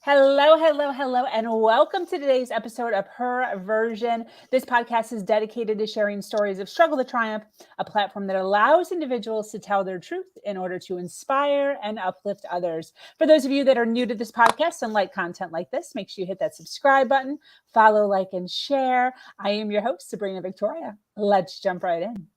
Hello, hello, hello, and welcome to today's episode of Her Version. This podcast is dedicated to sharing stories of struggle to triumph, a platform that allows individuals to tell their truth in order to inspire and uplift others. For those of you that are new to this podcast and like content like this, make sure you hit that subscribe button, follow, like, and share. I am your host, Sabrina Victoria. Let's jump right in.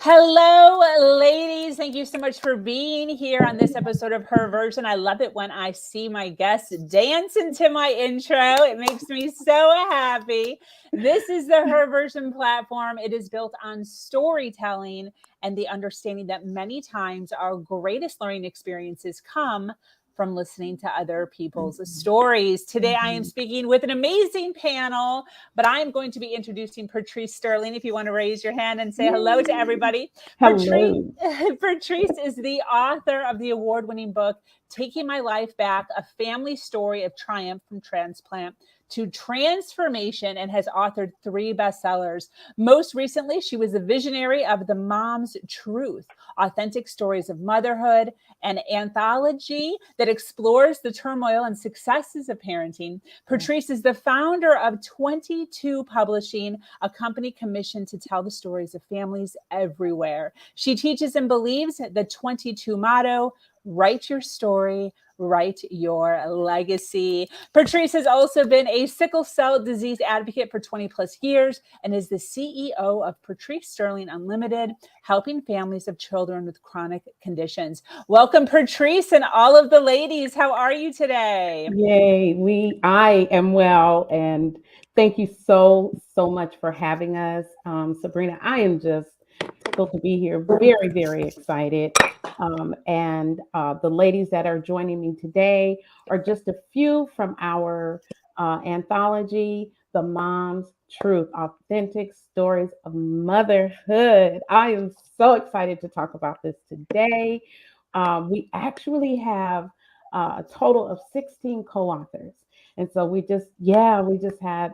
Hello, ladies. Thank you so much for being here on this episode of Her Version. I love it when I see my guests dance into my intro. It makes me so happy. This is the Her Version platform. It is built on storytelling and the understanding that many times our greatest learning experiences come from listening to other people's stories. Today, I am speaking with an amazing panel, but I am going to be introducing Patrice Sterling. If you want to raise your hand and say hello to everybody. Hello. Patrice is the author of the award-winning book, Taking My Life Back, A Family Story of Triumph from Transplant to Transformation, and has authored 3 bestsellers. Most recently, she was the visionary of The Mom's Truth, Authentic Stories of Motherhood, an anthology that explores the turmoil and successes of parenting. Patrice is the founder of 22 Publishing, a company commissioned to tell the stories of families everywhere. She teaches and believes the 22 motto, write your story, write your legacy. Patrice has also been a sickle cell disease advocate for 20 plus years and is the CEO of Patrice Sterling Unlimited, helping families of children with chronic conditions. Welcome, Patrice, and all of the ladies. How are you today? Yay. I am well, and thank you so much for having us. Sabrina, I am just thrilled to be here. Very, very excited. And the ladies that are joining me today are just a few from our anthology, The Mom's Truth, Authentic Stories of Motherhood. I am so excited to talk about this today. We actually have a total of 16 co-authors. And so we just had,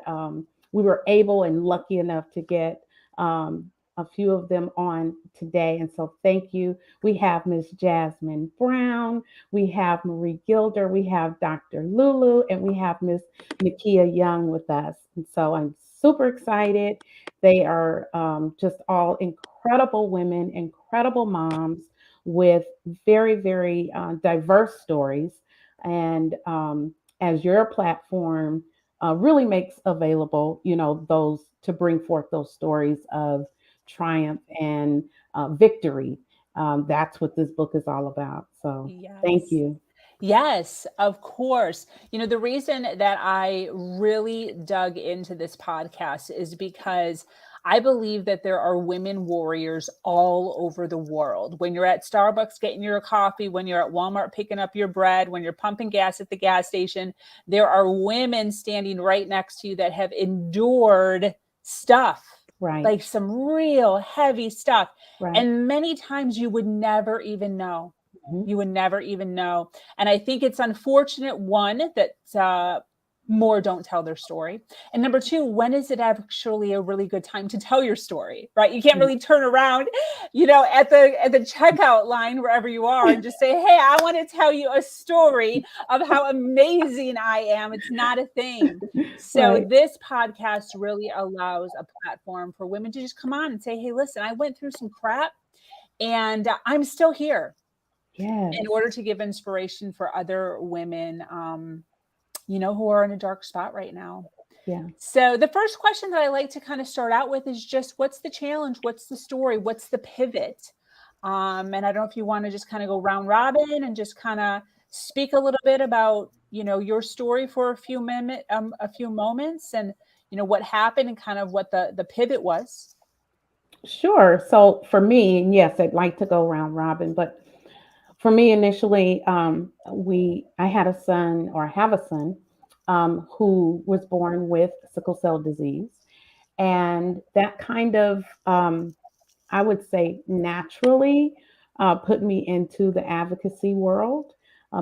we were able and lucky enough to get a few of them on today. And so thank you. We have Miss Jasmine Brown, we have Marie Gilder, we have Dr. Lulu, and we have Miss Nakia Young with us. And so I'm super excited. They are just all incredible women, incredible moms with very, very diverse stories. And as your platform really makes available, those to bring forth those stories of triumph and victory. That's what this book is all about. So Thank you. Yes, of course. The reason that I really dug into this podcast is because I believe that there are women warriors all over the world. When you're at Starbucks getting your coffee, when you're at Walmart picking up your bread, when you're pumping gas at the gas station, there are women standing right next to you that have endured stuff. Right. Like some real heavy stuff. Right. And many times you would never even know. You would never even know. And I think it's unfortunate, one, that more don't tell their story. And number 2, when is it actually a really good time to tell your story, right? You can't really turn around, at the checkout line, wherever you are, and just say, hey, I want to tell you a story of how amazing I am. It's not a thing. So This podcast really allows a platform for women to just come on and say, hey, listen, I went through some crap and I'm still here. Yes. In order to give inspiration for other women, who are in a dark spot right now. Yeah. So the first question that I like to kind of start out with is just, what's the challenge? What's the story? What's the pivot? And I don't know if you want to just kind of go round robin and just kind of speak a little bit about, your story for a few moments and, what happened and kind of what the pivot was. Sure. So for me, and yes, I'd like to go round robin, but for me initially, I had a son, or I have a son, who was born with sickle cell disease. And that kind of, I would say, naturally put me into the advocacy world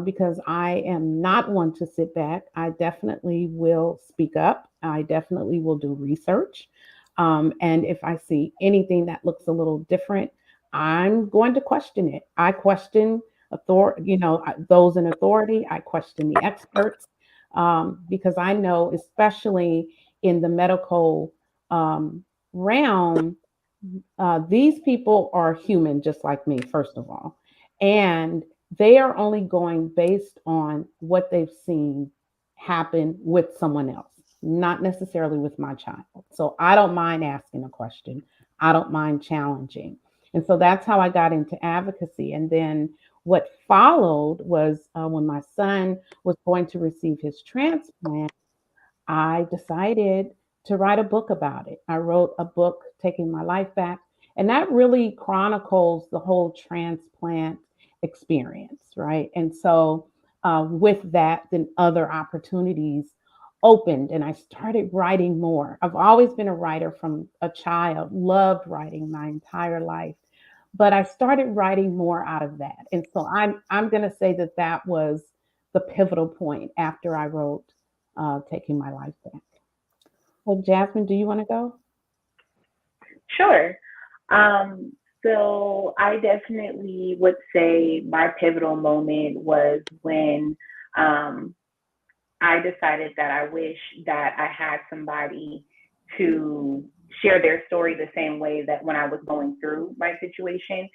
because I am not one to sit back. I definitely will speak up. I definitely will do research. And if I see anything that looks a little different, I'm going to question it. I question those in authority. I question the experts because I know, especially in the medical realm, these people are human just like me, first of all. And they are only going based on what they've seen happen with someone else, not necessarily with my child. So I don't mind asking a question, I don't mind challenging. And so that's how I got into advocacy. And then what followed was when my son was going to receive his transplant, I decided to write a book about it. I wrote a book, Taking My Life Back, and that really chronicles the whole transplant experience, right? And so, with that, then other opportunities opened, and I started writing more. I've always been a writer from a child, loved writing my entire life, but I started writing more out of that. And so, I'm going to say that that was the pivotal point after I wrote Taking My Life Back. Well, Jasmine, do you want to go? Sure. Um, so I definitely would say my pivotal moment was when um, I decided that I wish that I had somebody to share their story the same way that when I was going through my situation.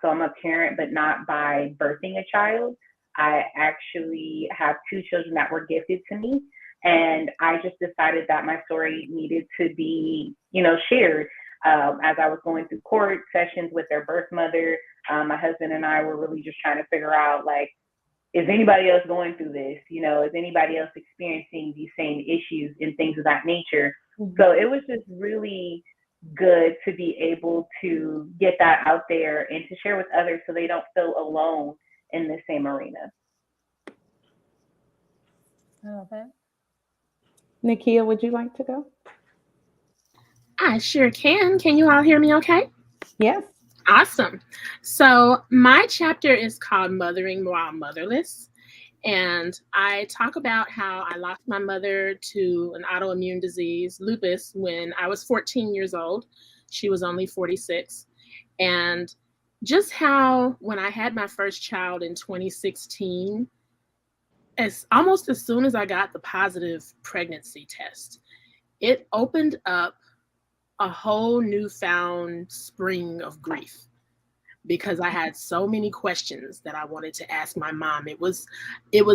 So I'm a parent, but not by birthing a child. I actually have two children that were gifted to me. And I just decided that my story needed to be, shared. As I was going through court sessions with their birth mother, my husband and I were really just trying to figure out, like, is anybody else going through this? Is anybody else experiencing these same issues and things of that nature? Mm-hmm. So it was just really good to be able to get that out there and to share with others so they don't feel alone in the same arena. I love it. Nakia, would you like to go? I sure can. Can you all hear me okay? Yes. Awesome. So my chapter is called Mothering While Motherless. And I talk about how I lost my mother to an autoimmune disease, lupus, when I was 14 years old. She was only 46. And just how when I had my first child in 2016, almost as soon as I got the positive pregnancy test, it opened up a whole newfound spring of grief because I had so many questions that I wanted to ask my mom. It was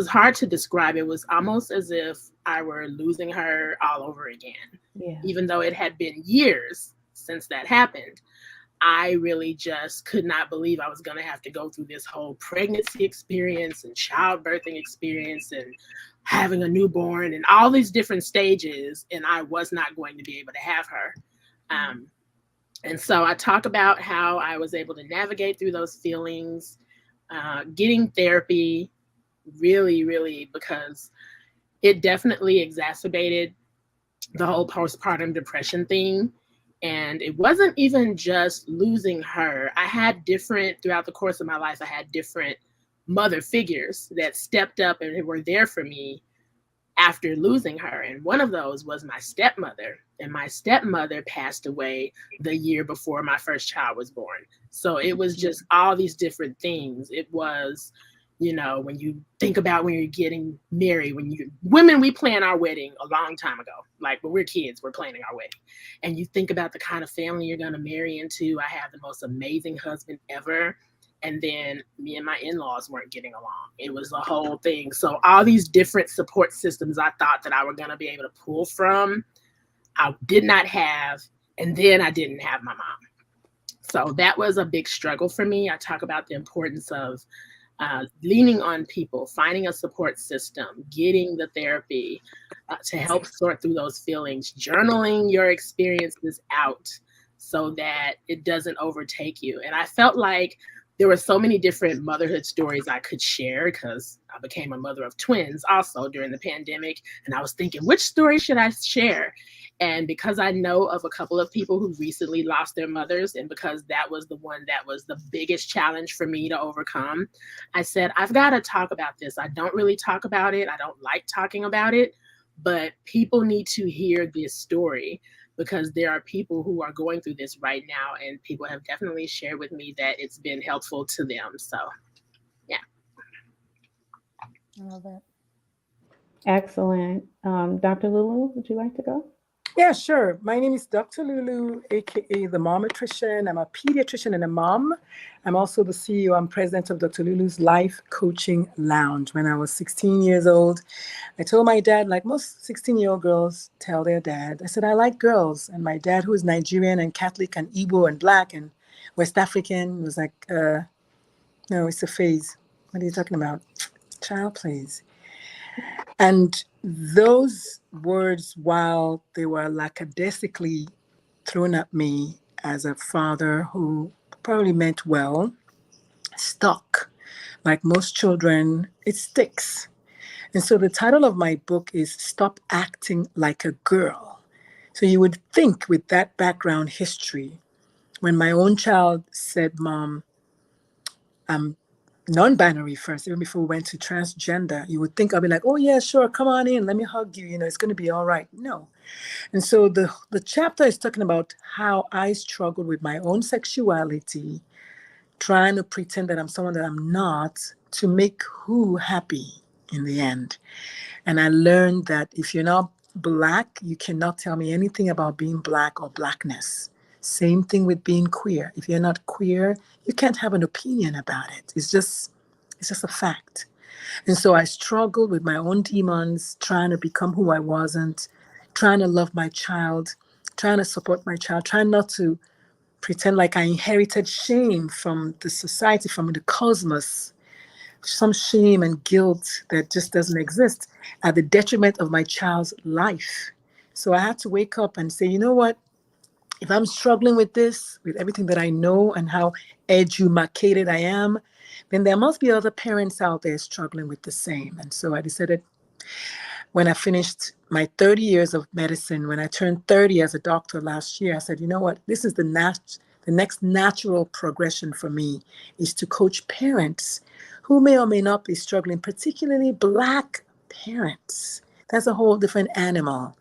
hard to describe. It was almost as if I were losing her all over again. Yeah. Even though it had been years since that happened, I really just could not believe I was going to have to go through this whole pregnancy experience and childbirthing experience and having a newborn and all these different stages, and I was not going to be able to have her. And so I talk about how I was able to navigate through those feelings, getting therapy, really, because it definitely exacerbated the whole postpartum depression thing. And it wasn't even just losing her. Throughout the course of my life, I had different mother figures that stepped up and were there for me after losing her. And one of those was my stepmother. And my stepmother passed away the year before my first child was born. So it was just all these different things. It was, when you think about when you're getting married, women, we plan our wedding a long time ago. Like when we're kids, we're planning our wedding. And you think about the kind of family you're going to marry into. I have the most amazing husband ever. And then me and my in-laws weren't getting along. It was a whole thing. So all these different support systems I thought that I were going to be able to pull from, I did not have. And then I didn't have my mom. So that was a big struggle for me. I talk about the importance of leaning on people, finding a support system, getting the therapy to help sort through those feelings, journaling your experiences out so that it doesn't overtake you. And I felt like there were so many different motherhood stories I could share because I became a mother of twins also during the pandemic. And I was thinking, which story should I share? And because I know of a couple of people who recently lost their mothers, and because that was the one that was the biggest challenge for me to overcome, I said, I've got to talk about this. I don't really talk about it. I don't like talking about it, but people need to hear this story because there are people who are going through this right now, and people have definitely shared with me that it's been helpful to them. So, yeah. I love it. Excellent. Dr. Lulu, would you like to go? Yeah, sure. My name is Dr. Lulu, aka the Momatrician. I'm a pediatrician and a mom. I'm also the CEO and president of Dr. Lulu's Life Coaching Lounge. When I was 16 years old, I told my dad, like most 16-year-old girls tell their dad, I said, I like girls. And my dad, who is Nigerian and Catholic and Igbo and Black and West African, was like, no, it's a phase. What are you talking about? Child, please. And those words, while they were lackadaisically thrown at me as a father who probably meant well, stuck. Like most children, it sticks. And so the title of my book is Stop Acting Like a Girl. So you would think with that background history, when my own child said, Mom, I'm non-binary first, even before we went to transgender, you would think I'll be like, oh yeah, sure, come on in, let me hug you, it's going to be all right. No. And so the chapter is talking about how I struggled with my own sexuality, trying to pretend that I'm someone that I'm not to make who happy in the end. And I learned that if you're not Black, you cannot tell me anything about being Black or Blackness. Same thing with being queer. If you're not queer, you can't have an opinion about it. It's just a fact. And so I struggled with my own demons, trying to become who I wasn't, trying to love my child, trying to support my child, trying not to pretend like I inherited shame from the society, from the cosmos, some shame and guilt that just doesn't exist at the detriment of my child's life. So I had to wake up and say, you know what? If I'm struggling with this, with everything that I know and how edumacated I am, then there must be other parents out there struggling with the same. And so I decided when I finished my 30 years of medicine, when I turned 30 as a doctor last year, I said, you know what, this is the next natural progression for me is to coach parents who may or may not be struggling, particularly Black parents. That's a whole different animal.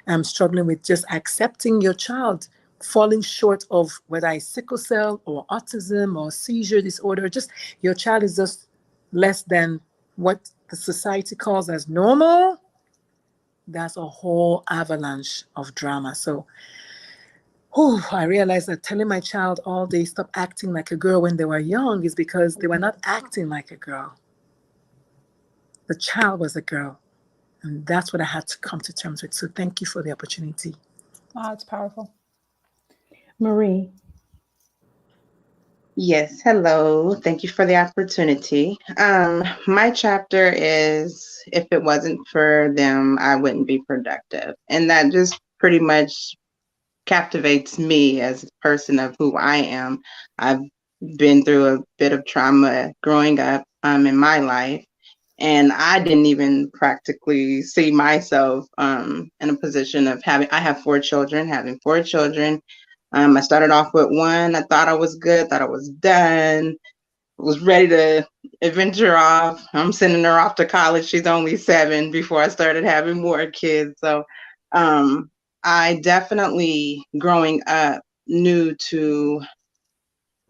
I'm struggling with just accepting your child falling short of whether it's sickle cell or autism or seizure disorder. Just your child is just less than what the society calls as normal. That's a whole avalanche of drama. So I realized that telling my child all day, stop acting like a girl when they were young is because they were not acting like a girl. The child was a girl. And that's what I had to come to terms with. So thank you for the opportunity. Wow, it's powerful. Marie. Yes, hello. Thank you for the opportunity. My chapter is, if it wasn't for them, I wouldn't be productive. And that just pretty much captivates me as a person of who I am. I've been through a bit of trauma growing up in my life. And I didn't even practically see myself in a position of I have 4 children, having 4 children. I started off with one. I thought I was good, thought I was done, was ready to venture off. I'm sending her off to college. She's only 7 before I started having more kids. So I definitely, growing up, knew to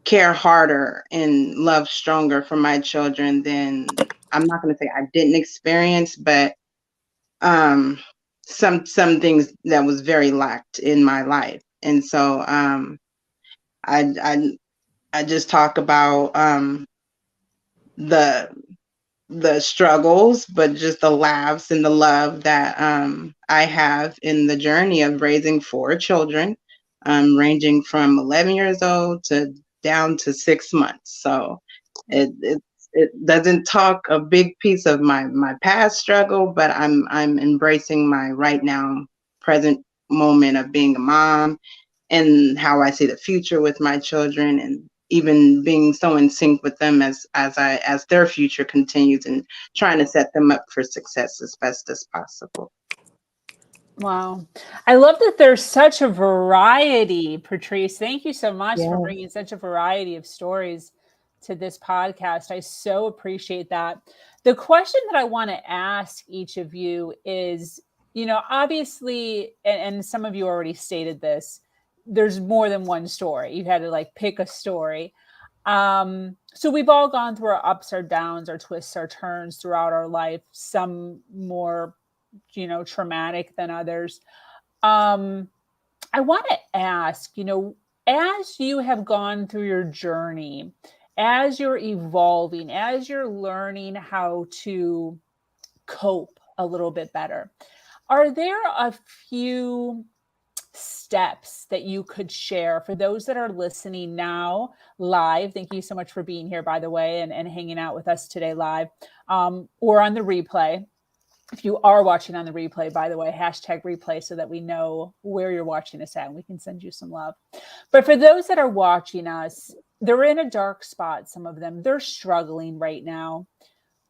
care harder and love stronger for my children than, I'm not going to say I didn't experience, but some things that was very lacked in my life. And so I just talk about the struggles, but just the laughs and the love that I have in the journey of raising 4 children, ranging from 11 years old to down to 6 months. So it doesn't talk a big piece of my past struggle, but I'm embracing my right now present moment of being a mom and how I see the future with my children and even being so in sync with them as their future continues, and trying to set them up for success as best as possible. Wow. I love that there's such a variety, Patrice. Thank you so much for bringing such a variety of stories to this podcast. I so appreciate that. The question that I want to ask each of you is, obviously, and some of you already stated this, there's more than one story. You had to like pick a story. So we've all gone through our ups, our downs, our twists, our turns throughout our life, some more traumatic than others. I want to ask, as you have gone through your journey, as you're evolving, as you're learning how to cope a little bit better, are there a few steps that you could share for those that are listening now live? Thank you so much for being here, by the way, and hanging out with us today live, or on the replay. If you are watching on the replay, by the way, #replay so that we know where you're watching us at and we can send you some love. But for those that are watching us, they're in a dark spot. Some of them, they're struggling right now.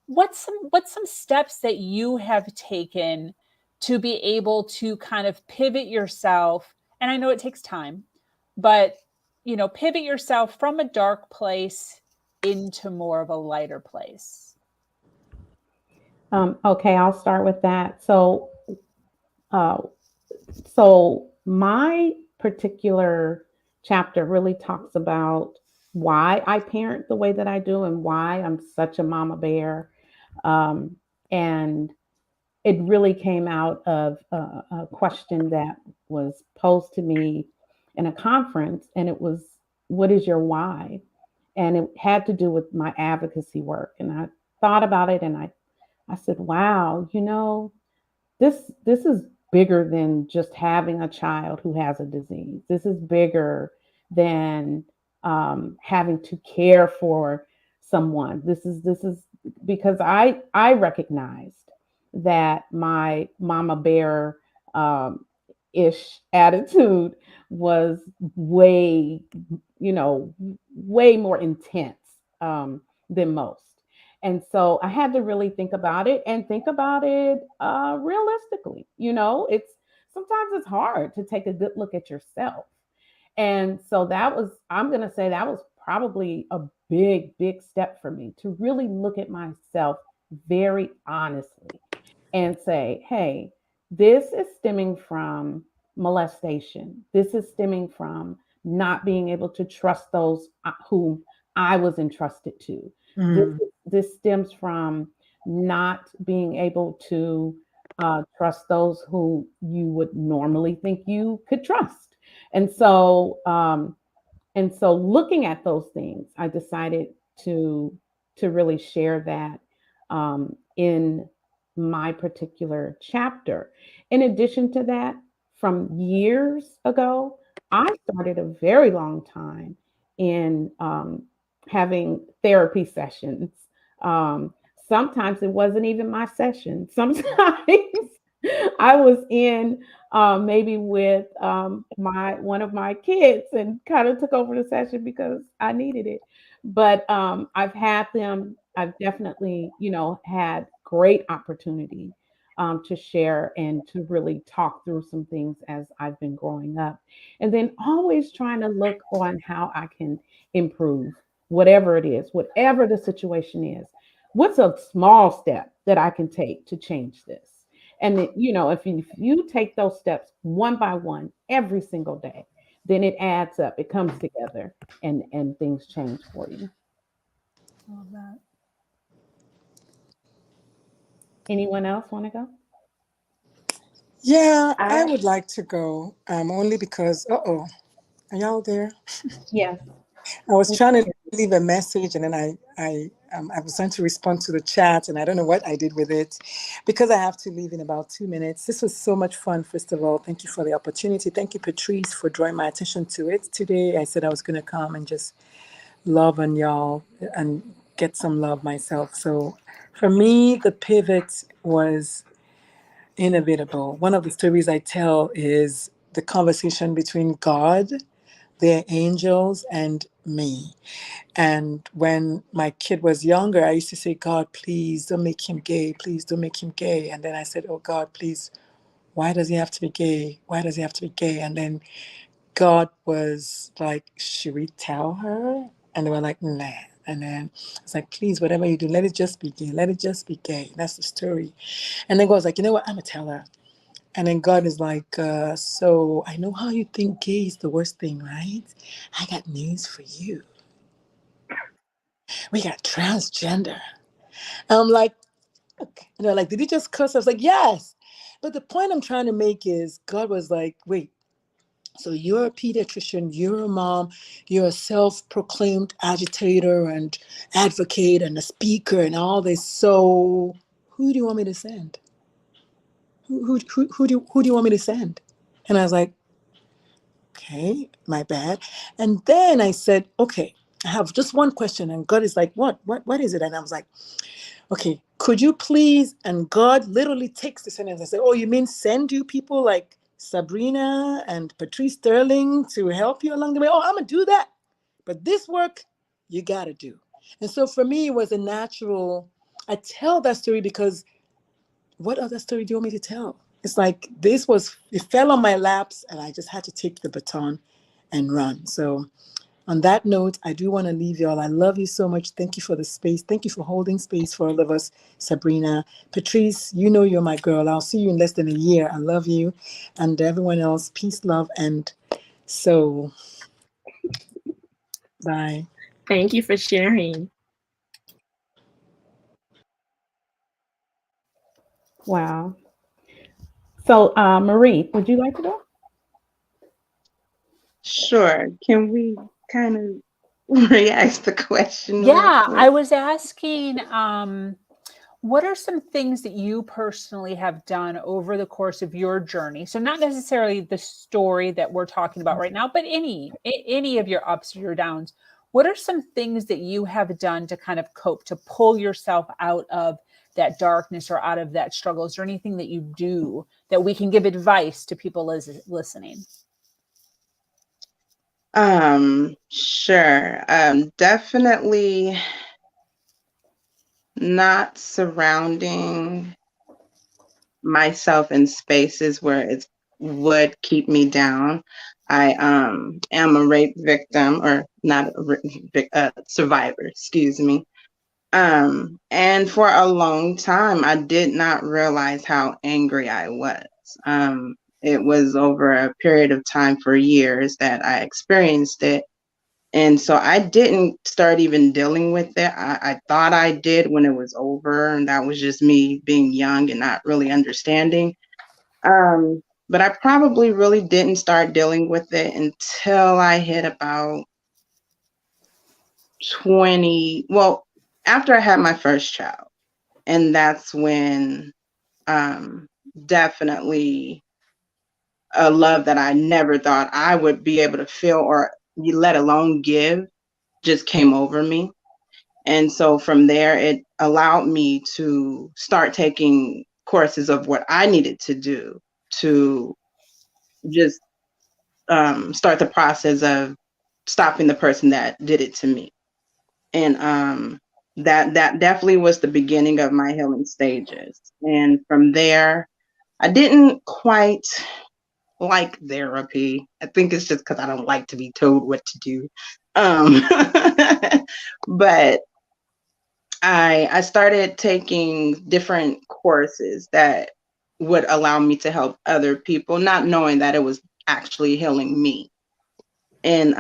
What's some steps that you have taken to be able to kind of pivot yourself? And I know it takes time, but pivot yourself from a dark place into more of a lighter place. Okay, I'll start with that. So my particular chapter really talks about why I parent the way that I do and why I'm such a mama bear. And it really came out of a question that was posed to me in a conference, and it was, what is your why? And it had to do with my advocacy work. And I thought about it, and I said, wow, this is bigger than just having a child who has a disease. This is bigger than having to care for someone. This is because I recognized that my mama bear ish attitude was way more intense than most. And so I had to really think about it realistically. Sometimes it's hard to take a good look at yourself. And so I'm going to say that was probably a big, big step for me, to really look at myself very honestly and say, hey, this is stemming from molestation. This is stemming from not being able to trust those whom I was entrusted to. This stems from not being able to trust those who you would normally think you could trust. And so looking at those things, I decided to really share that in my particular chapter. In addition to that, from years ago, I started a very long time in having therapy sessions. Sometimes it wasn't even my session. Sometimes I was in maybe with one of my kids and kind of took over the session because I needed it. But I've definitely, had great opportunity to share and to really talk through some things as I've been growing up. And then always trying to look on how I can improve whatever it is, whatever the situation is. What's a small step that I can take to change this? And if you take those steps one by one every single day, then it adds up, it comes together, and things change for you. Love that. Anyone else want to go? Yeah, I would like to go, only because, are y'all there? Yes. I was trying to leave a message, and then I was trying to respond to the chat, and I don't know what I did with it because I have to leave in about 2 minutes. This was so much fun. First of all, thank you for the opportunity. Thank you, Patrice, for drawing my attention to it today. I said I was going to come and just love on y'all and get some love myself. So for me, the pivot was inevitable. One of the stories I tell is the conversation between God, their angels, and me. And when my kid was younger, I used to say, God, please don't make him gay. Please don't make him gay. And then I said, oh, God, please, why does he have to be gay? Why does he have to be gay? And then God was like, should we tell her? And they were like, nah. And then it's like, please, whatever you do, let it just be gay. Let it just be gay. That's the story. And then God was like, you know what? I'm going to tell her. And then God is like, so I know how you think gay is the worst thing, right? I got news for you. We got transgender. And I'm like, okay. And they're like, did he just cuss? I was like, yes. But the point I'm trying to make is God was like, wait, so you're a pediatrician, you're a mom, you're a self-proclaimed agitator and advocate and a speaker and all this. So who do you want me to send? Who do you want me to send? And I was like, okay, my bad. And then I said, okay, I have just one question. And God is like, what is it? And I was like, okay, could you please? And God literally takes the sentence and says, oh, you mean send you people like Sabrina and Patrice Sterling to help you along the way? Oh, I'm gonna do that. But this work, you gotta do. And so for me, it was a natural, I tell that story because what other story do you want me to tell? It's like it fell on my laps and I just had to take the baton and run. So on that note, I do want to leave y'all. I love you so much. Thank you for the space. Thank you for holding space for all of us, Sabrina. Patrice, you know you're my girl. I'll see you in less than a year. I love you. And everyone else, peace, love, and so bye. Thank you for sharing. Wow. So, Marie, would you like to go? Sure. Can we kind of re-ask the question? Yeah, I was asking, what are some things that you personally have done over the course of your journey? So not necessarily the story that we're talking about right now, but any of your ups or your downs. What are some things that you have done to kind of cope, to pull yourself out of that darkness or out of that struggle? Is there anything that you do that we can give advice to people listening? Sure. Definitely not surrounding myself in spaces where it would keep me down. I am a rape victim, or not a survivor, excuse me. And for a long time, I did not realize how angry I was. It was over a period of time for years that I experienced it. And so I didn't start even dealing with it. I thought I did when it was over, and that was just me being young and not really understanding. But I probably really didn't start dealing with it until I hit about 20, well, after I had my first child. And that's when definitely a love that I never thought I would be able to feel or let alone give just came over me. And so from there, it allowed me to start taking courses of what I needed to do to just start the process of stopping the person that did it to me. And that definitely was the beginning of my healing stages. And from there, I didn't quite like therapy. I think it's just because I don't like to be told what to do. But I started taking different courses that would allow me to help other people, not knowing that it was actually healing me. And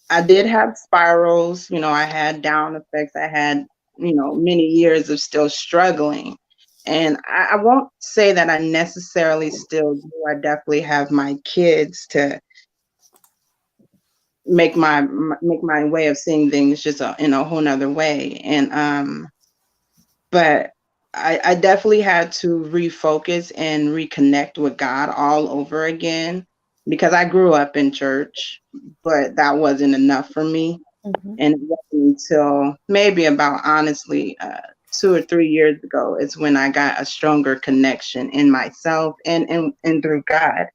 I did have spirals, I had down effects, I had, many years of still struggling. And I won't say that I necessarily still do. I definitely have my kids to make my way of seeing things just in a whole nother way. And but I definitely had to refocus and reconnect with God all over again, because I grew up in church, but that wasn't enough for me. Mm-hmm. And it wasn't until maybe about, honestly, 2 or 3 years ago is when I got a stronger connection in myself and through God.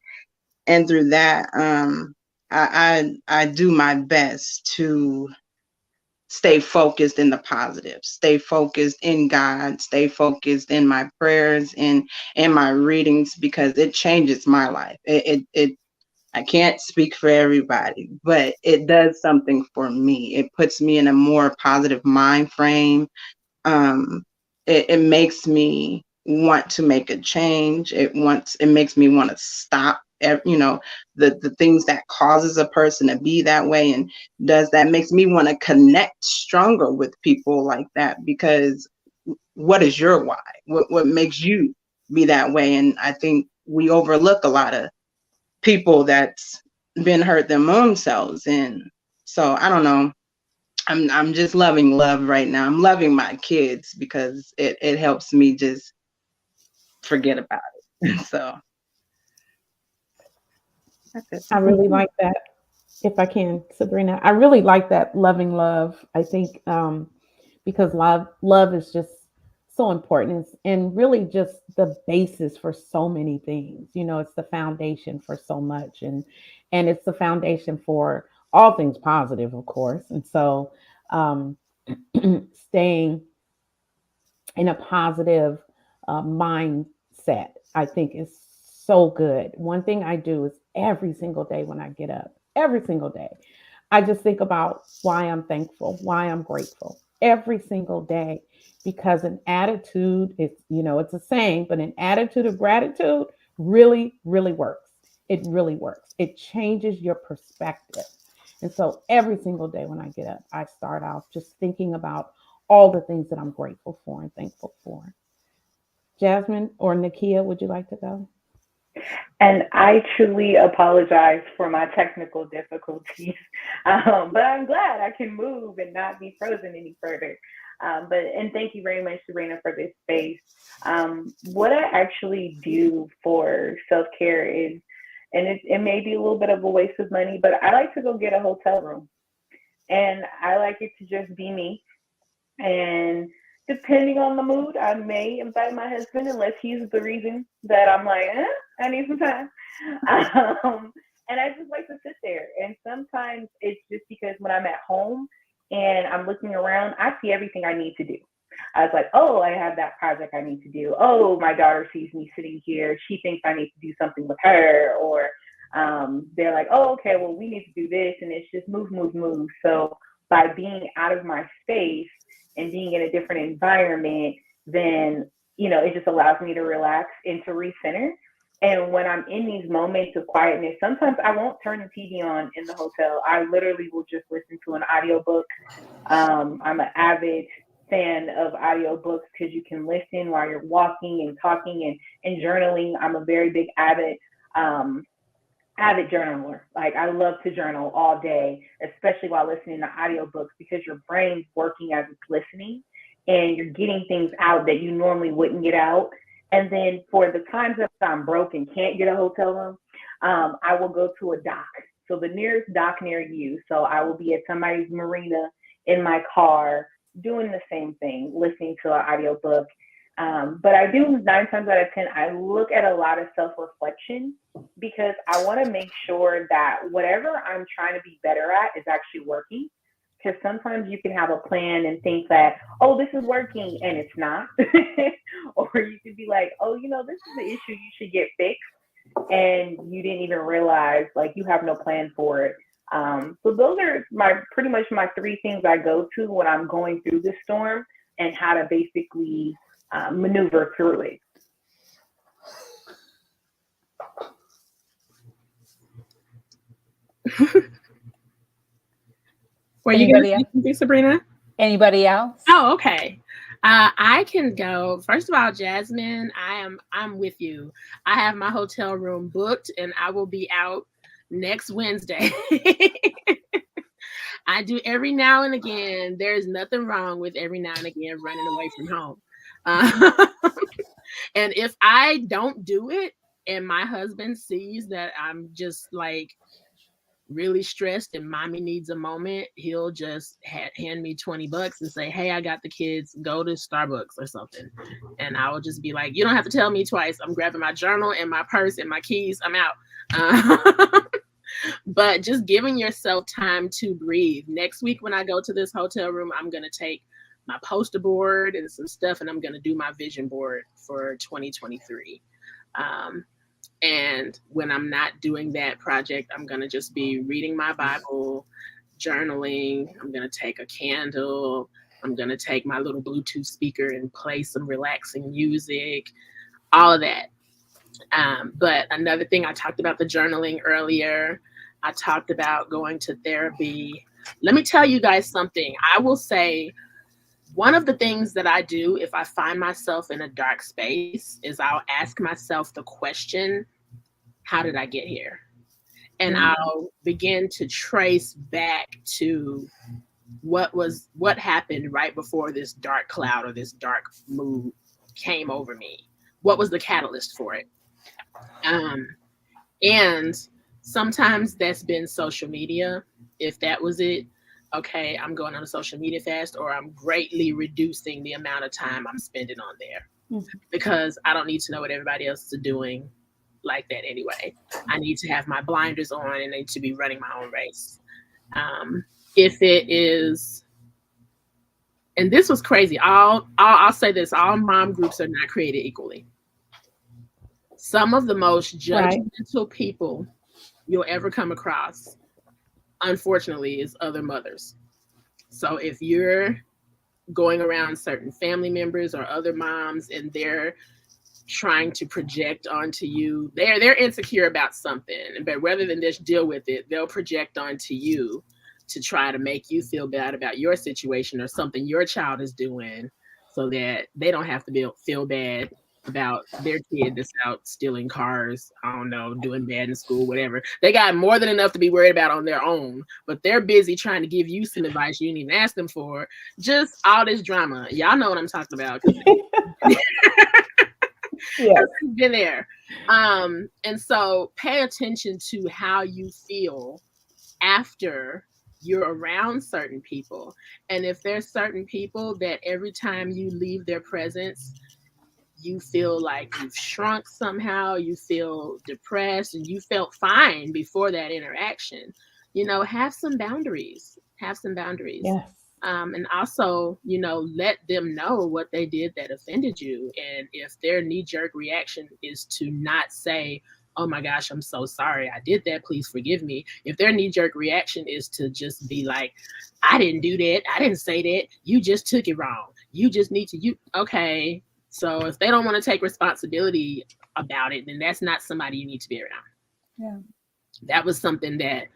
And through that, I do my best to stay focused in the positive, stay focused in God, stay focused in my prayers and in my readings, because it changes my life. I can't speak for everybody, but it does something for me. It puts me in a more positive mind frame. um it makes me want to make a change. It makes me want to stop the things that causes a person to be that way, and makes me want to connect stronger with people like that, because what is your why? What makes you be that way? And I think we overlook a lot of people that's been hurt their own selves. And so I don't know, I'm just loving love right now. I'm loving my kids because it helps me just forget about it. So that's it. I really like that. If I can, Sabrina, I really like that, loving love. I think because love is just so important. And really just the basis for so many things. You know, it's the foundation for so much, and it's the foundation for all things positive, of course. And so um, staying in a positive mindset, I think, is so good. One thing I do is every single day when I get up, every single day, I just think about why I'm thankful, why I'm grateful every single day. Because an attitude is, it's a saying, but an attitude of gratitude really, really works. It really works. It changes your perspective. And so every single day when I get up, I start off just thinking about all the things that I'm grateful for and thankful for. Jasmine or Nakia, would you like to go? And I truly apologize for my technical difficulties, but I'm glad I can move and not be frozen any further. And thank you very much, Sabrina, for this space. What I actually do for self-care is, and it may be a little bit of a waste of money, but I like to go get a hotel room. And I like it to just be me. And depending on the mood, I may invite my husband, unless he's the reason that I'm like, I need some time. And I just like to sit there. And sometimes it's just because when I'm at home and I'm looking around, I see everything I need to do. I was like, oh, I have that project I need to do. Oh, my daughter sees me sitting here. She thinks I need to do something with her. Or they're like, oh, okay, well, we need to do this. And it's just move, move, move. So by being out of my space and being in a different environment, then, it just allows me to relax and to recenter. And when I'm in these moments of quietness, sometimes I won't turn the TV on in the hotel. I literally will just listen to an audiobook. I'm an avid fan of audiobooks because you can listen while you're walking and talking and journaling. I'm a very big avid journaler. Like, I love to journal all day, especially while listening to audiobooks, because your brain's working as it's listening and you're getting things out that you normally wouldn't get out. And then for the times that I'm broke and can't get a hotel room, I will go to a dock. So the nearest dock near you. So I will be at somebody's marina in my car doing the same thing, listening to an audiobook. But I do 9 times out of 10, I look at a lot of self-reflection, because I want to make sure that whatever I'm trying to be better at is actually working. Because sometimes you can have a plan and think that, oh, this is working, and it's not. Or you could be like, oh, this is the issue you should get fixed, and you didn't even realize, like, you have no plan for it. So those are pretty much my 3 things I go to when I'm going through the storm, and how to basically maneuver through it. Were you going to say something, Sabrina? Anybody else? Oh, okay. I can go. First of all, Jasmine, I'm with you. I have my hotel room booked, and I will be out next Wednesday. I do every now and again. There's nothing wrong with every now and again running away from home. And if I don't do it, and my husband sees that I'm just like really stressed and mommy needs a moment, he'll just hand me $20 and say, hey, I got the kids, go to Starbucks or something. And I will just be like, you don't have to tell me twice. I'm grabbing my journal and my purse and my keys. I'm out. But just giving yourself time to breathe. Next week, when I go to this hotel room, I'm going to take my poster board and some stuff, and I'm going to do my vision board for 2023. And when I'm not doing that project, I'm going to just be reading my Bible, journaling. I'm going to take a candle. I'm going to take my little Bluetooth speaker and play some relaxing music, all of that. But another thing, I talked about the journaling earlier. I talked about going to therapy. Let me tell you guys something. I will say one of the things that I do if I find myself in a dark space is I'll ask myself the question, how did I get here? And I'll begin to trace back to what happened right before this dark cloud or this dark mood came over me. What was the catalyst for it? And sometimes that's been social media. If that was it, okay, I'm going on a social media fast, or I'm greatly reducing the amount of time I'm spending on there because I don't need to know what everybody else is doing like that anyway. I need to have my blinders on and I need to be running my own race. If it is, and this was crazy, I'll say this, all mom groups are not created equally. Some of the most judgmental people you'll ever come across, unfortunately, is other mothers. So if you're going around certain family members or other moms and they're trying to project onto you, they're insecure about something, but rather than just deal with it, they'll project onto you to try to make you feel bad about your situation or something your child is doing so that they don't have to feel bad about their kid that's out stealing cars, I don't know, doing bad in school, whatever. They got more than enough to be worried about on their own, but they're busy trying to give you some advice you didn't even ask them for. Just all this drama. Y'all know what I'm talking about. Yes. Been there. And so pay attention to how you feel after you're around certain people. And if there's certain people that every time you leave their presence, you feel like you've shrunk somehow, you feel depressed, and you felt fine before that interaction, have some boundaries. Yes. And also, let them know what they did that offended you. And if their knee-jerk reaction is to not say, oh my gosh, I'm so sorry I did that, please forgive me. If their knee-jerk reaction is to just be like, I didn't do that, I didn't say that, you just took it wrong, you just need to, okay. So if they don't want to take responsibility about it, then that's not somebody you need to be around. Yeah. That was something that,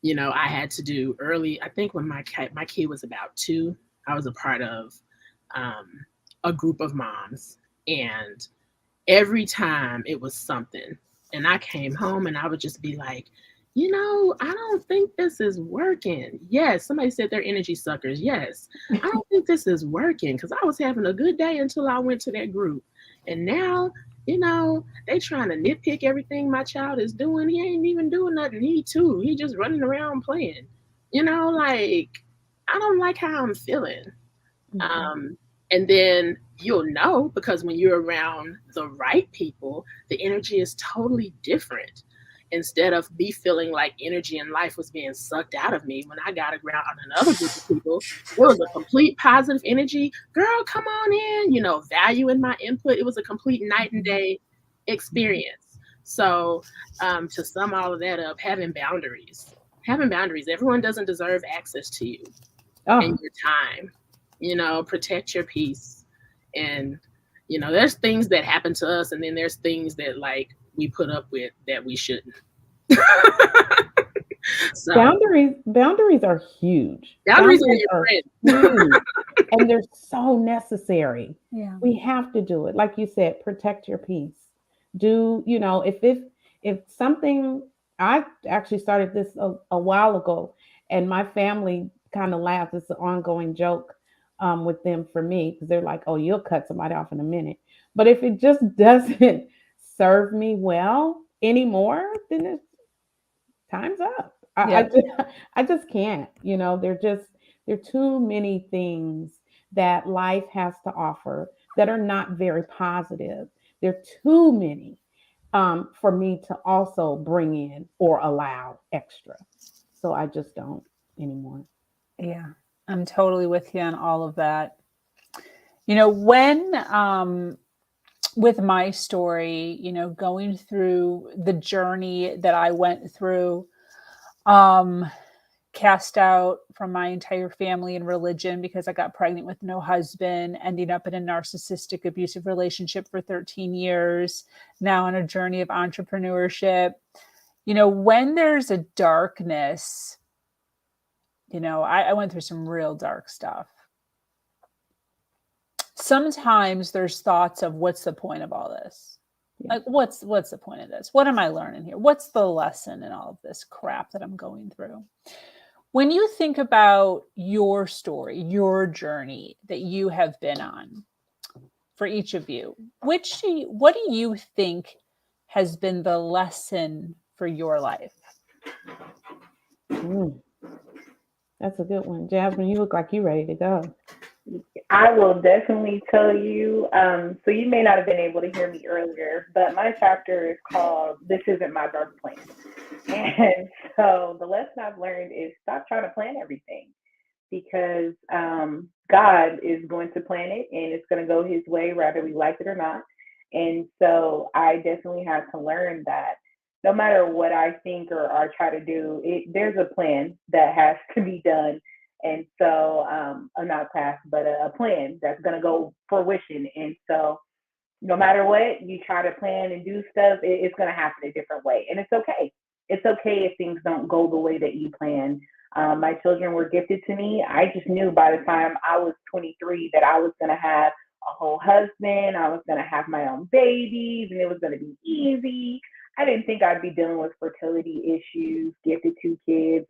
I had to do early. I think when my kid was about 2, I was a part of a group of moms. And every time it was something. And I came home and I would just be like, I don't think this is working. Yes, somebody said they're energy suckers. Yes, I don't think this is working because I was having a good day until I went to that group. And now, they trying to nitpick everything my child is doing. He ain't even doing nothing. He just running around playing. I don't like how I'm feeling. Mm-hmm. And then you'll know because when you're around the right people, the energy is totally different. Instead of me feeling like energy and life was being sucked out of me, when I got around another group of people, it was a complete positive energy. Girl, come on in, valuing my input. It was a complete night and day experience. So to sum all of that up, having boundaries. Everyone doesn't deserve access to you and your time. Protect your peace. And, there's things that happen to us, and then there's things that we put up with that we shouldn't. So, boundaries are huge. Boundaries are huge. And they're so necessary. Yeah. We have to do it. Like you said, protect your peace. If something, I actually started this a while ago, and my family kind of laughs. It's an ongoing joke with them for me, because they're like, oh, you'll cut somebody off in a minute. But if it just doesn't serve me well anymore, then it's time's up. I just can't, there are too many things that life has to offer that are not very positive. There are too many. for me to also bring in or allow extra. So I just don't anymore. Yeah, I'm totally with you on all of that. You know, when with my story, you know, going through the journey that I went through, cast out from my entire family and religion because I got pregnant with no husband, ending up in a narcissistic abusive relationship for 13 years, now on a journey of entrepreneurship. You know, when there's a darkness, you know, I went through some real dark stuff. Sometimes there's thoughts of what's the point of all this? Yeah. Like what's the point of this? What am I learning here? What's the lesson in all of this crap that I'm going through? When you think about your story, your journey that you have been on for each of you, what do you think has been the lesson for your life? That's a good one. Jasmine, you look like you're ready to go. I will definitely tell you. So you may not have been able to hear me earlier, but my chapter is called "This Isn't My Dark Plan." And so the lesson I've learned is stop trying to plan everything, because God is going to plan it and it's going to go his way, whether we like it or not. And so I definitely had to learn that no matter what I think or try to do, there's a plan that has to be done. And so, not past, but a plan that's going to go fruition. And so, no matter what you try to plan and do stuff, it's going to happen a different way. And it's okay. It's okay if things don't go the way that you plan. My children were gifted to me. I just knew by the time I was 23 that I was going to have a whole husband. I was going to have my own babies, and it was going to be easy. I didn't think I'd be dealing with fertility issues, gifted 2 kids,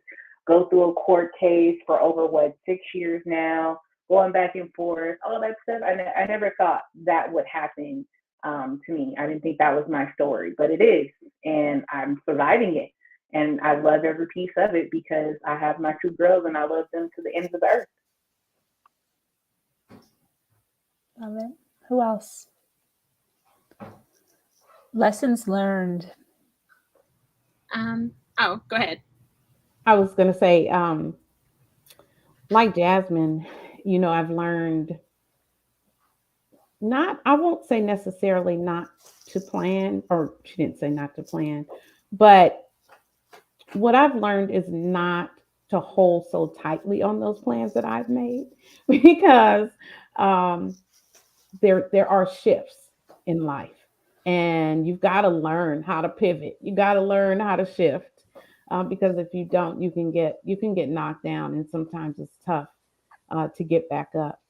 go through a court case for over 6 years now, going back and forth, all that stuff. I never thought that would happen to me. I didn't think that was my story, but it is, and I'm surviving it. And I love every piece of it because I have my 2 girls and I love them to the ends of the earth. Love it. Who else? Lessons learned. Oh, go ahead. I was going to say, like Jasmine, you know, I've learned I won't say necessarily not to plan, or she didn't say not to plan, but what I've learned is not to hold so tightly on those plans that I've made, because there are shifts in life, and you've got to learn how to pivot. You got to learn how to shift, because if you don't, you can get knocked down, and sometimes it's tough to get back up.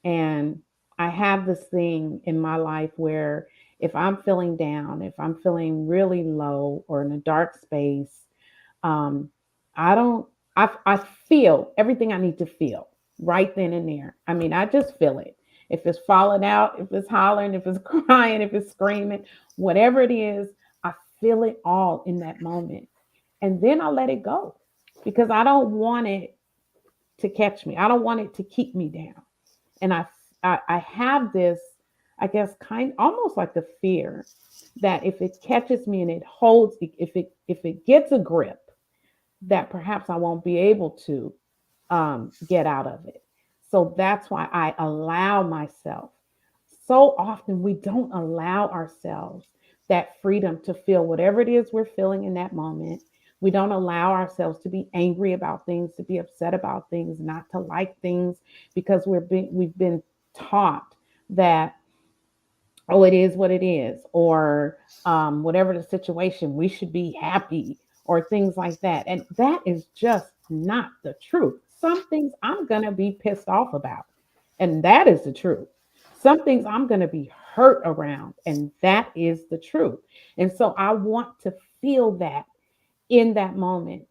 And I have this thing in my life where if I'm feeling down, if I'm feeling really low or in a dark space, um, I don't, I feel everything I need to feel right then and there. I mean, I just feel it. If it's falling out, if it's hollering, if it's crying, if it's screaming, whatever it is, I feel it all in that moment. And then I let it go, because I don't want it to catch me. I don't want it to keep me down. And I have this, I guess, kind almost like a fear that if it catches me and it holds, if it gets a grip, that perhaps I won't be able to get out of it. So that's why I allow myself. So often we don't allow ourselves that freedom to feel whatever it is we're feeling in that moment. We don't allow ourselves to be angry about things, to be upset about things, not to like things, because we've been taught that, oh, it is what it is, or whatever the situation, we should be happy, or things like that. And that is just not the truth. Some things I'm going to be pissed off about, and that is the truth. Some things I'm going to be hurt around, and that is the truth. And so I want to feel that in that moment,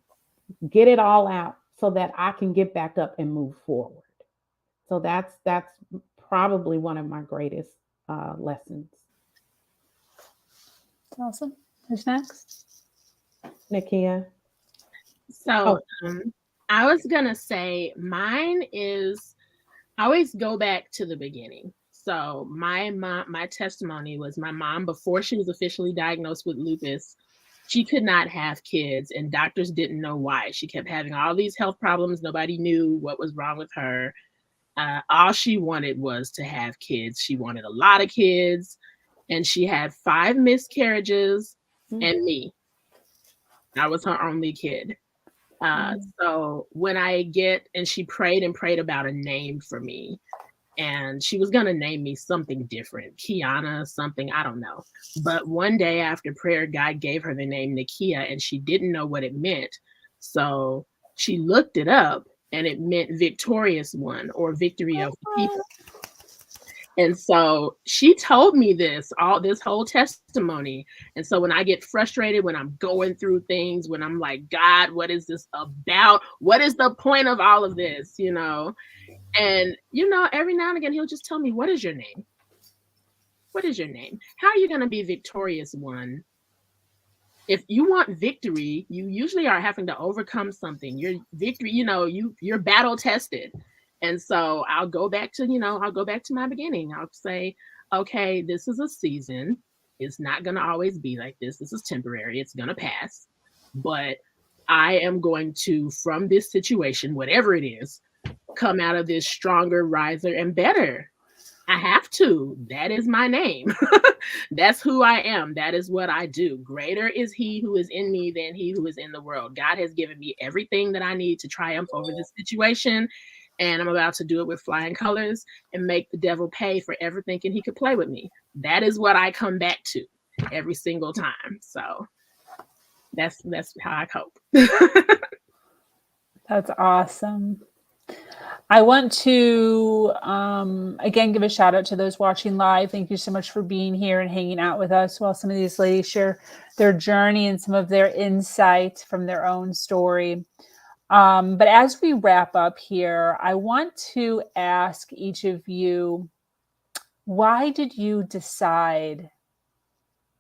get it all out so that I can get back up and move forward. So that's probably one of my greatest lessons. Awesome. Who's next? Nakia. So I was gonna say mine is I always go back to the beginning. So my testimony was my mom, before she was officially diagnosed with lupus, she could not have kids, and doctors didn't know why. She kept having all these health problems. Nobody knew what was wrong with her. All she wanted was to have kids. She wanted a lot of kids, and she had 5 miscarriages and me. I was her only kid. So when she prayed and prayed about a name for me, and she was going to name me something different, Kiana, something, I don't know. But one day after prayer, God gave her the name Nakia, and she didn't know what it meant. So she looked it up, and it meant victorious one, or victory of the people. And so she told me this whole testimony. And so when I get frustrated, when I'm going through things, when I'm like, God, what is this about? What is the point of all of this? And, every now and again, he'll just tell me, what is your name? What is your name? How are you going to be victorious one? If you want victory, you usually are having to overcome something. Your victory, you're battle tested. And so I'll go back to my beginning. I'll say, okay, this is a season. It's not going to always be like this. This is temporary. It's going to pass. But I am going to, from this situation, whatever it is, come out of this stronger, riser, and better. I have to. That is my name. That's who I am. That is what I do. Greater is he who is in me than he who is in the world. God has given me everything that I need to triumph over this situation. And I'm about to do it with flying colors and make the devil pay for ever thinking he could play with me. That is what I come back to every single time. So that's how I cope. That's awesome. I want to, again, give a shout out to those watching live. Thank you so much for being here and hanging out with us while some of these ladies share their journey and some of their insight from their own story. But as we wrap up here, I want to ask each of you, why did you decide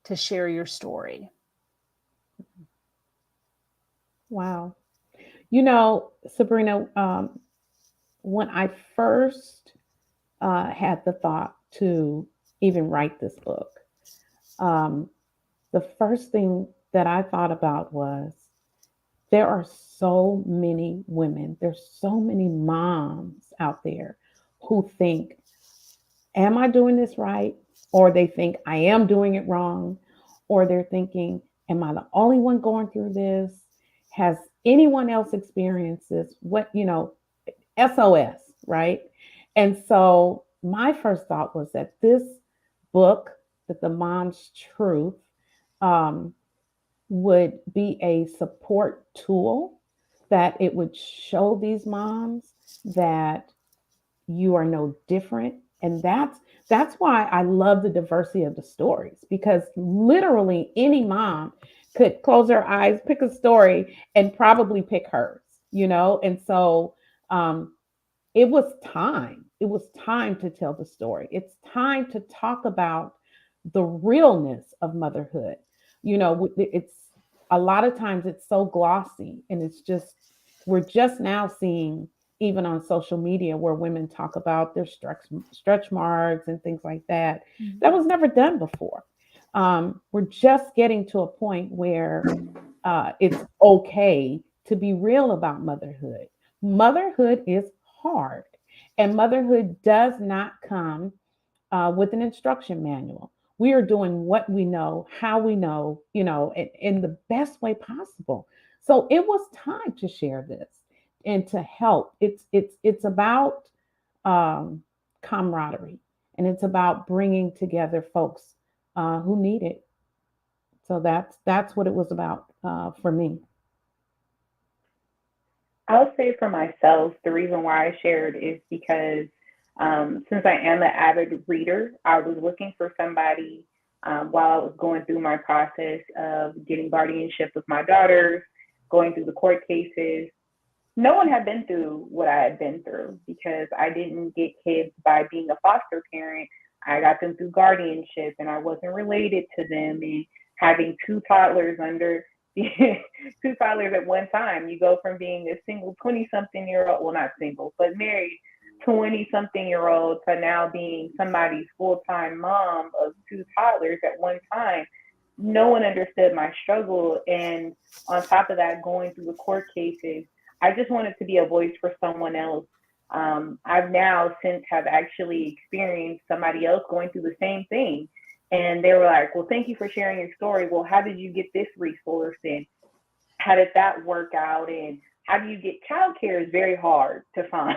to share your story? Wow. Sabrina, when I first had the thought to even write this book, the first thing that I thought about was there are so many women, there's so many moms out there who think, am I doing this right? Or they think I am doing it wrong. Or they're thinking, am I the only one going through this? Has anyone else experienced this? SOS, right? And so my first thought was that this book, that The Mom's Truth, would be a support tool, that it would show these moms that you are no different. And that's why I love the diversity of the stories, because literally any mom could close her eyes, pick a story, and probably pick hers, And so it was time. It was time to tell the story. It's time to talk about the realness of motherhood. It's a lot of times it's so glossy, and we're just now seeing, even on social media, where women talk about their stretch marks and things like that. Mm-hmm. That was never done before. We're just getting to a point where it's okay to be real about motherhood. Motherhood is hard, and motherhood does not come with an instruction manual. We are doing what we know, how we know, in the best way possible. So it was time to share this and to help. It's about camaraderie, and it's about bringing together folks who need it. So that's what it was about for me. I'll say for myself, the reason why I shared is because since I am an avid reader, I was looking for somebody while I was going through my process of getting guardianship with my daughters, going through the court cases. No one had been through what I had been through, because I didn't get kids by being a foster parent. I got them through guardianship, and I wasn't related to them. And having two toddlers at one time, you go from being a single 20-something-year-old, well, not single, but married 20-something-year-old to now being somebody's full-time mom of 2 toddlers at one time, no one understood my struggle. And on top of that, going through the court cases, I just wanted to be a voice for someone else. I've now since have actually experienced somebody else going through the same thing. And they were like, well, thank you for sharing your story. Well, how did you get this resource? And how did that work out? And how do you get childcare is very hard to find.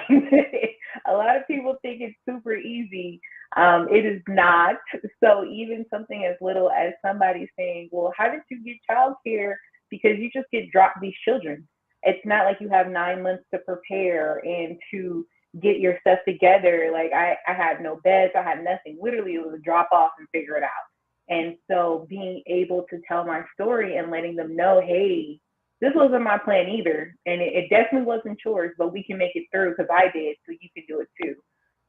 A lot of people think it's super easy. It is not. So even something as little as somebody saying, well, how did you get childcare? Because you just get dropped these children. It's not like you have 9 months to prepare and to get your stuff together. Like I had no beds, I had nothing. Literally, it was a drop off and figure it out. And so being able to tell my story and letting them know, hey, this wasn't my plan either. And it definitely wasn't yours, but we can make it through because I did, so you can do it too.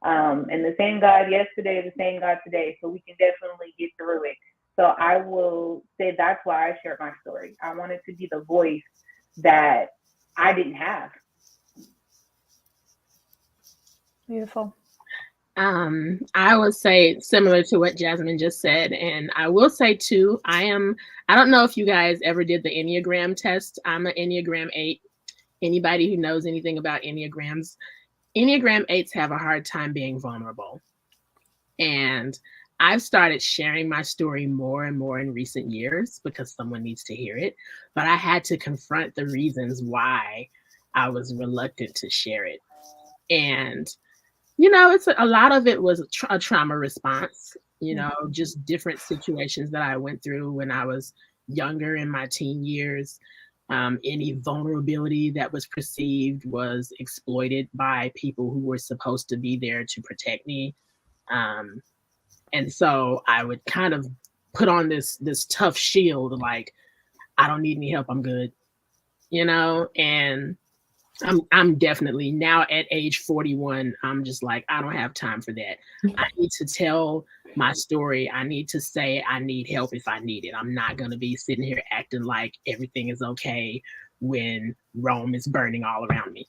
And the same God yesterday is the same God today, so we can definitely get through it. So I will say that's why I shared my story. I wanted to be the voice that I didn't have. Beautiful. I would say similar to what Jasmine just said, and I will say too, I don't know if you guys ever did the Enneagram test. I'm an Enneagram 8. Anybody who knows anything about Enneagrams, Enneagram 8s have a hard time being vulnerable. And I've started sharing my story more and more in recent years because someone needs to hear it. But I had to confront the reasons why I was reluctant to share it. And you know, it's a lot of it was a trauma response, you know, just different situations that I went through when I was younger in my teen years. Any vulnerability that was perceived was exploited by people who were supposed to be there to protect me. And so I would kind of put on this tough shield, like, I don't need any help, I'm good, you know, and I'm definitely now at age 41. I'm just like, I don't have time for that. I need to tell my story. I need to say I need help if I need it. I'm not going to be sitting here acting like everything is okay when Rome is burning all around me.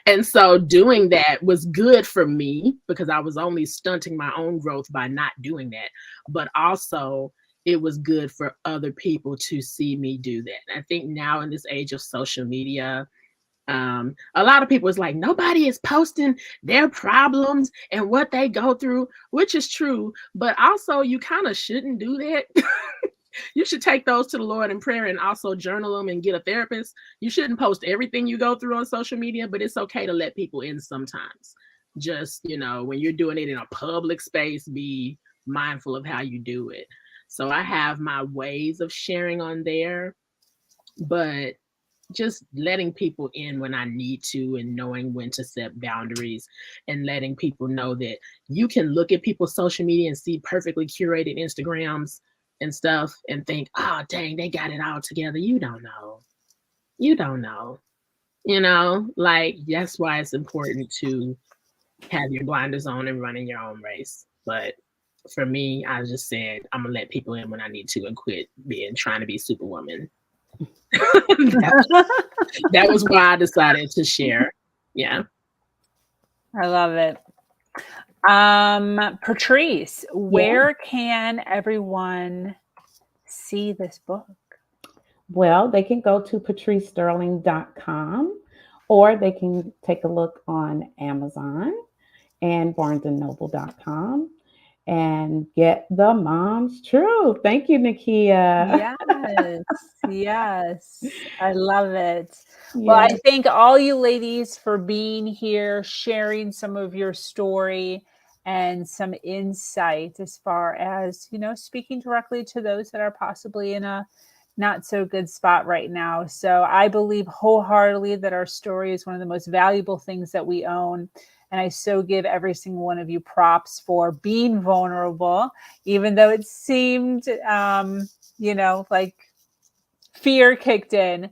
And so doing that was good for me because I was only stunting my own growth by not doing that. But also, it was good for other people to see me do that. I think now in this age of social media, a lot of people is like, nobody is posting their problems and what they go through, which is true. But also you kind of shouldn't do that. You should take those to the Lord in prayer and also journal them and get a therapist. You shouldn't post everything you go through on social media, but it's okay to let people in sometimes. Just, you know, when you're doing it in a public space, be mindful of how you do it. So I have my ways of sharing on there, but just letting people in when I need to and knowing when to set boundaries and letting people know that you can look at people's social media and see perfectly curated Instagrams and stuff and think, oh, dang, they got it all together. You don't know. You don't know. You know, like that's why it's important to have your blinders on and running your own race. But for me, I just said, I'm going to let people in when I need to and quit trying to be Superwoman. that was why I decided to share. Yeah. I love it. Patrice, where can everyone see this book? Well, they can go to patricesterling.com or they can take a look on Amazon and barnesandnoble.com and get The Mom's Truth. Thank you, Nakia. Yes. I love it. Well, I thank all you ladies for being here, sharing some of your story and some insight as far as, you know, speaking directly to those that are possibly in a not so good spot right now. So I believe wholeheartedly that our story is one of the most valuable things that we own. And I so give every single one of you props for being vulnerable, even though it seemed, you know, like fear kicked in.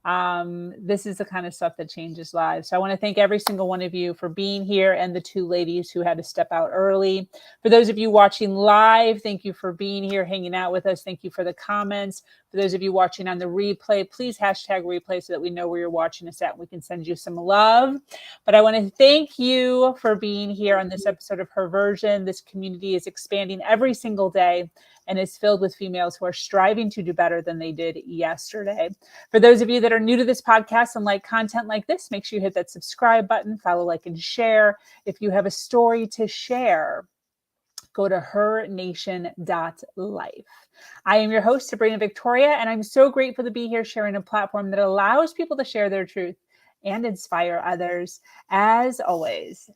This is the kind of stuff that changes lives. So I want to thank every single one of you for being here, and the two ladies who had to step out early. For those of you watching live, thank you for being here, hanging out with us. Thank you for the comments. For those of you watching on the replay, please hashtag replay so that we know where you're watching us at and we can send you some love. But I want to thank you for being here on this episode of Her Version. This community is expanding every single day and is filled with females who are striving to do better than they did yesterday. For those of you that are new to this podcast and like content like this, make sure you hit that subscribe button, follow, like, and share. If you have a story to share, go to hernation.life. I am your host, Sabrina Victoria, and I'm so grateful to be here sharing a platform that allows people to share their truth and inspire others. As always,